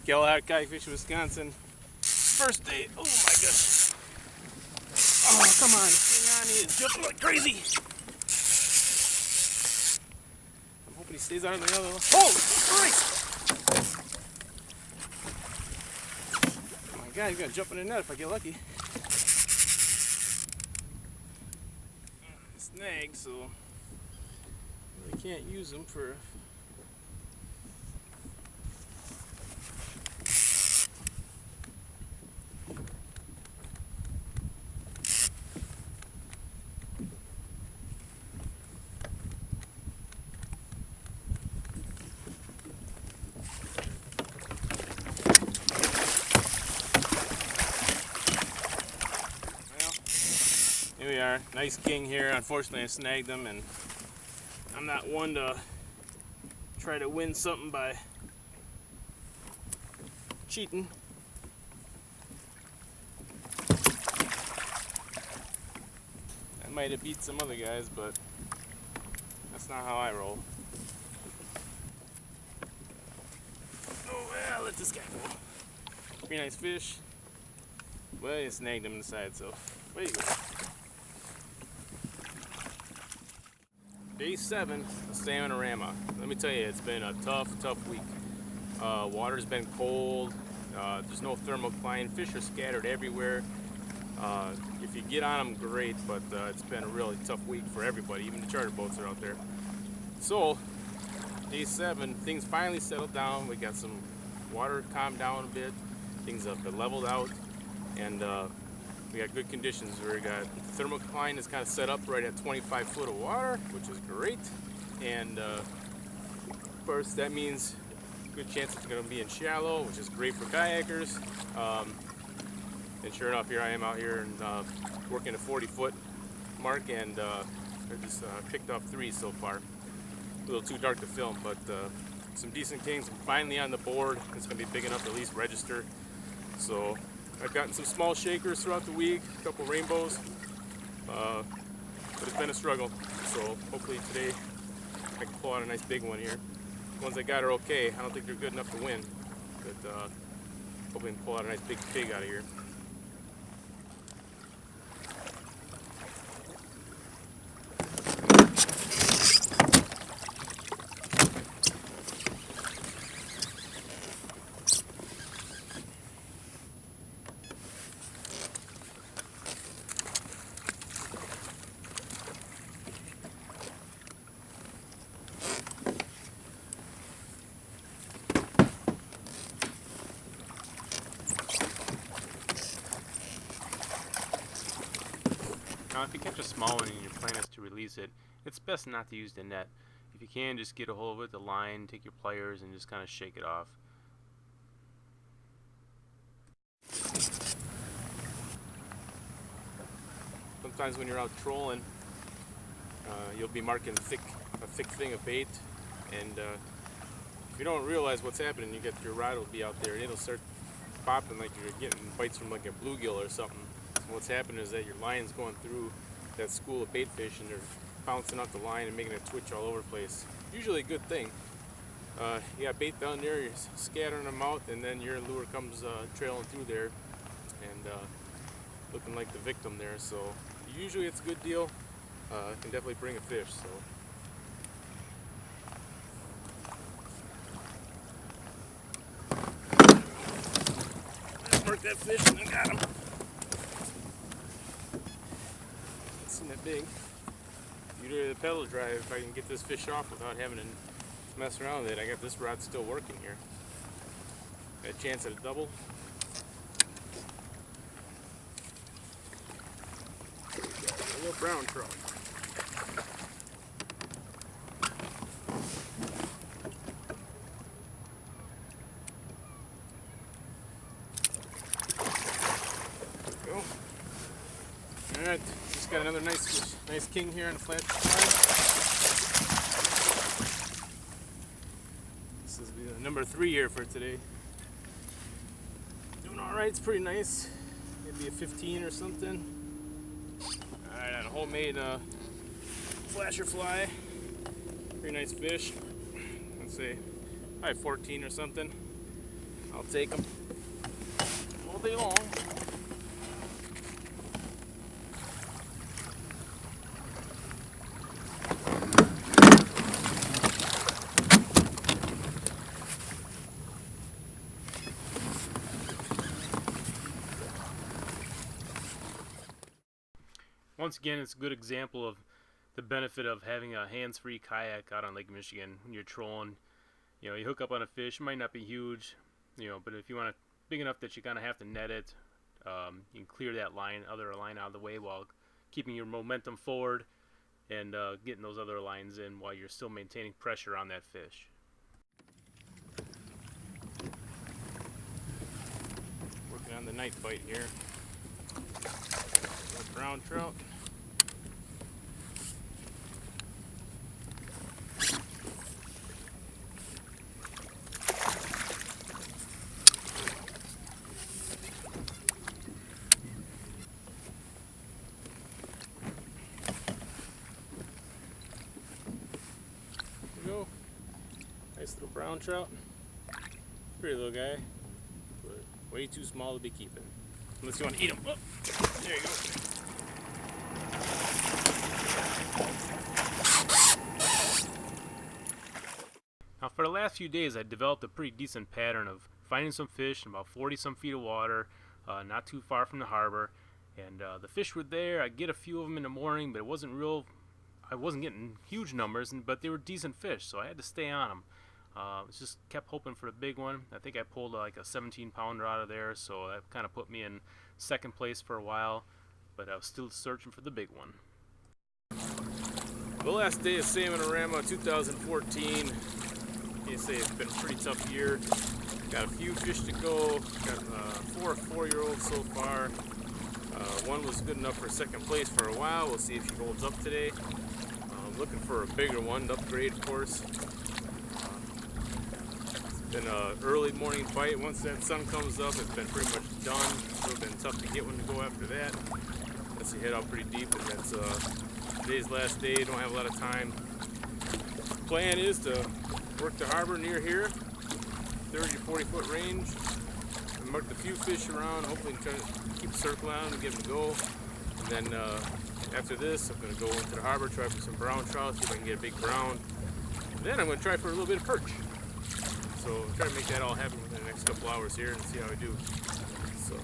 Kayak Division, Wisconsin. First day. Oh my goodness. Oh, come on. Hang on. He is jumping like crazy. I'm hoping he stays on the other one. Oh, Christ. Oh my God, he's going to jump in the net if I get lucky. Snag, so I can't use them for. Here we are, nice king here. Unfortunately I snagged them, and I'm not one to try to win something by cheating. I might have beat some other guys, but that's not how I roll. Oh well, let this guy go. Pretty nice fish. Well, you snagged him inside, so there you go. Day 7 of Salmon-A-Rama. Let me tell you, it's been a tough week. Water's been cold. There's no thermocline. Fish are scattered everywhere. If you get on them, great, but it's been a really tough week for everybody. Even the charter boats are out there. So, day 7, things finally settled down. We got some water calmed down a bit. Things have been leveled out, and we got good conditions. We got the thermocline is kind of set up right at 25 foot of water, which is great. And of course, that means good chance it's going to be in shallow, which is great for kayakers. And sure enough, here I am out here and working a 40 foot mark, and I just picked off 3 so far. A little too dark to film, but some decent kings finally on the board. It's going to be big enough to at least register. So I've gotten some small shakers throughout the week, a couple rainbows, but it's been a struggle. So hopefully today I can pull out a nice big one here. The ones I got are okay. I don't think they're good enough to win, but hopefully I can pull out a nice big pig out of here. Now, if you catch a small one and your plan is to release it, it's best not to use the net. If you can, just get a hold of it, the line, take your pliers, and just kind of shake it off. Sometimes when you're out trolling, you'll be marking a thick thing of bait, and if you don't realize what's happening, you get your rod will be out there and it'll start popping like you're getting bites from like a bluegill or something. What's happening is that your line's going through that school of bait fish, and they're bouncing off the line and making it twitch all over the place. Usually a good thing. You got bait down there, you're scattering them out, and then your lure comes trailing through there and looking like the victim there. So usually it's a good deal. It can definitely bring a fish. So. Mark that fish and I got him. That big. Due to the pedal drive, if I can get this fish off without having to mess around with it, I got this rod still working here. Got a chance at a double. A little brown trout. There we go. All right. Got another nice king here on the flat side. This is the number 3 here for today. Doing all right. It's pretty nice. Maybe a 15 or something. All right, on a homemade flasher fly. Pretty nice fish. Let's say probably 14 or something. I'll take them all day long. Once again, it's a good example of the benefit of having a hands-free kayak out on Lake Michigan when you're trolling. You know, you hook up on a fish, it might not be huge, but if you want it big enough that you kind of have to net it, you can clear that other line out of the way while keeping your momentum forward and getting those other lines in while you're still maintaining pressure on that fish. Working on the night bite here. Brown trout. There we go. Nice little brown trout. Pretty little guy, but way too small to be keeping. Unless you want to eat them. Oh, there you go. Now for the last few days I developed a pretty decent pattern of finding some fish in about 40 some feet of water, not too far from the harbor, and the fish were there. I'd get a few of them in the morning, but I wasn't getting huge numbers, but they were decent fish, so I had to stay on them. Just kept hoping for the big one. I think I pulled like a 17-pounder out of there, so that kind of put me in second place for a while, but I was still searching for the big one. The last day of Salmon-A-Rama 2014. I say it's been a pretty tough year. Got a few fish to go. Got 4 4-year-olds so far. One was good enough for second place for a while. We'll see if she holds up today. Looking for a bigger one to upgrade, of course. It's been an early morning fight. Once that sun comes up, it's been pretty much done. It's been tough to get one to go after that. Unless you head out pretty deep, and that's today's last day. Don't have a lot of time. Plan is to work the harbor near here, 30 to 40 foot range. I marked a few fish around, hopefully try to keep a circle on and get them to go. And then after this, I'm going to go into the harbor, try for some brown trout, see if I can get a big brown. And then I'm going to try for a little bit of perch. So try to make that all happen within the next couple hours here and see how I do. So.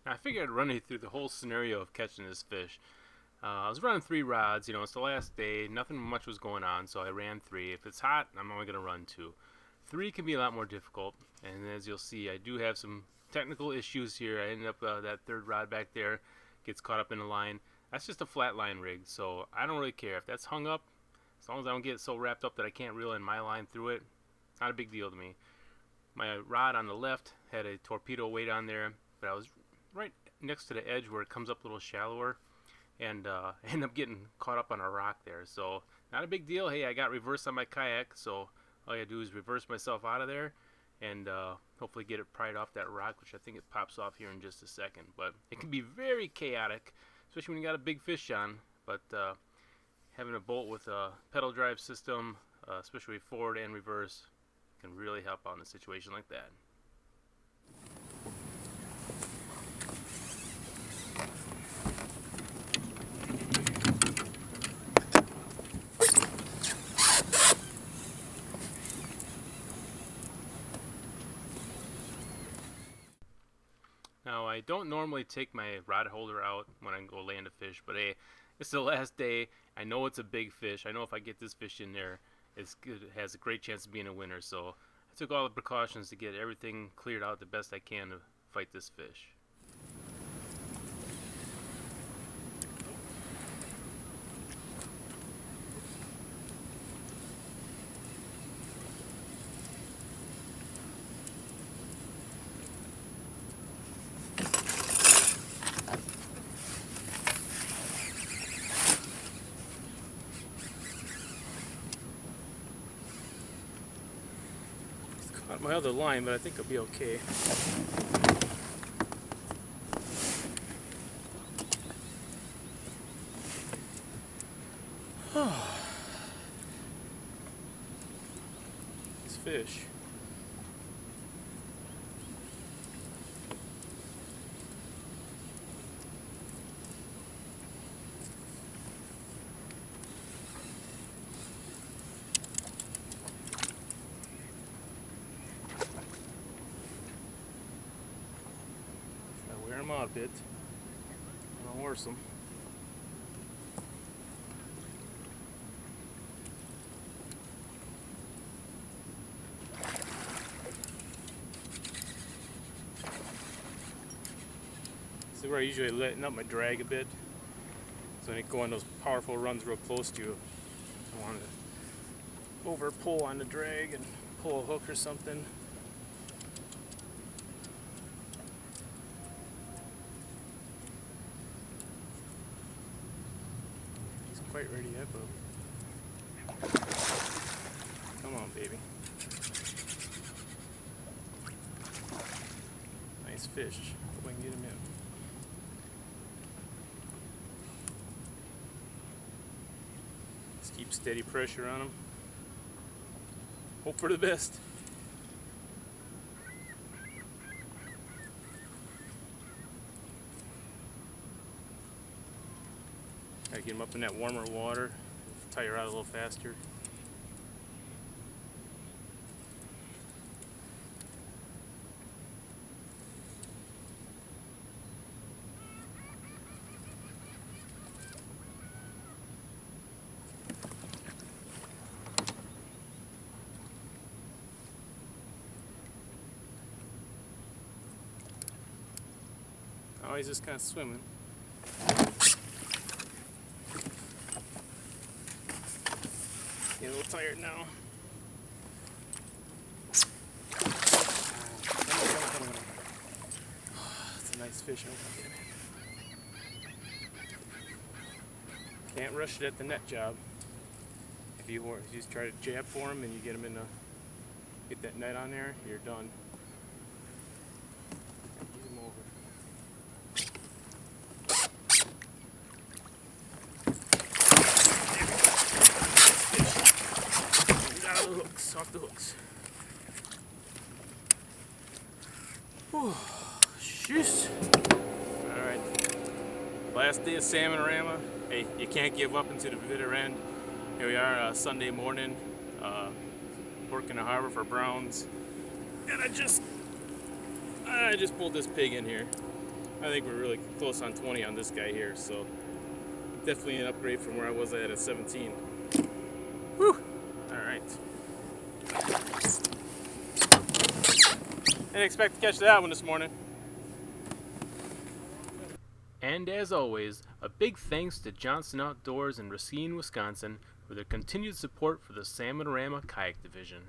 I figured I'd run you through the whole scenario of catching this fish. I was running 3 rods, it's the last day, nothing much was going on, so I ran 3. If it's hot, I'm only going to run 2. 3 can be a lot more difficult, and as you'll see, I do have some technical issues here. I ended up, that 3rd rod back there gets caught up in the line. That's just a flat line rig, so I don't really care. If that's hung up, as long as I don't get so wrapped up that I can't reel in my line through it, not a big deal to me. My rod on the left had a torpedo weight on there, but I was right next to the edge where it comes up a little shallower, and end up getting caught up on a rock there. So not a big deal. Hey, I got reverse on my kayak, so all I gotta do is reverse myself out of there and hopefully get it pried off that rock, which I think it pops off here in just a second. But it can be very chaotic, especially when you got a big fish on. But having a bolt with a pedal drive system, especially forward and reverse, can really help out in a situation like that. Now, I don't normally take my rod holder out when I go land a fish, but hey, it's the last day. I know it's a big fish. I know if I get this fish in there, it's good. It has a great chance of being a winner. So I took all the precautions to get everything cleared out the best I can to fight this fish. Not my other line, but I think I'll be okay. This fish. Wear them out a bit. I'll horse them. See where I usually lighten up my drag a bit. So when I go on those powerful runs real close to you, I want to over pull on the drag and pull a hook or something. Quite ready yet, but come on, baby. Nice fish. Hope I can get him in. Just keep steady pressure on him. Hope for the best. Gotta get them up in that warmer water, tire out a little faster. Oh, he's just kind of swimming. Get a little tired now. It's a nice fish. Can't rush it at the net job. If you just try to jab for him and you get him in the, get that net on there, you're done. Get him over. Off the hooks. Whew, jeez. Alright. Last day of Salmon-A-Rama. Hey, you can't give up until the bitter end. Here we are, Sunday morning, working the harbor for browns. And I just pulled this pig in here. I think we're really close on 20 on this guy here, so definitely an upgrade from where I was at 17. Whew. Alright. Didn't expect to catch that one this morning. And as always, a big thanks to Johnson Outdoors in Racine, Wisconsin for their continued support for the Salmon-A-Rama Kayak Division.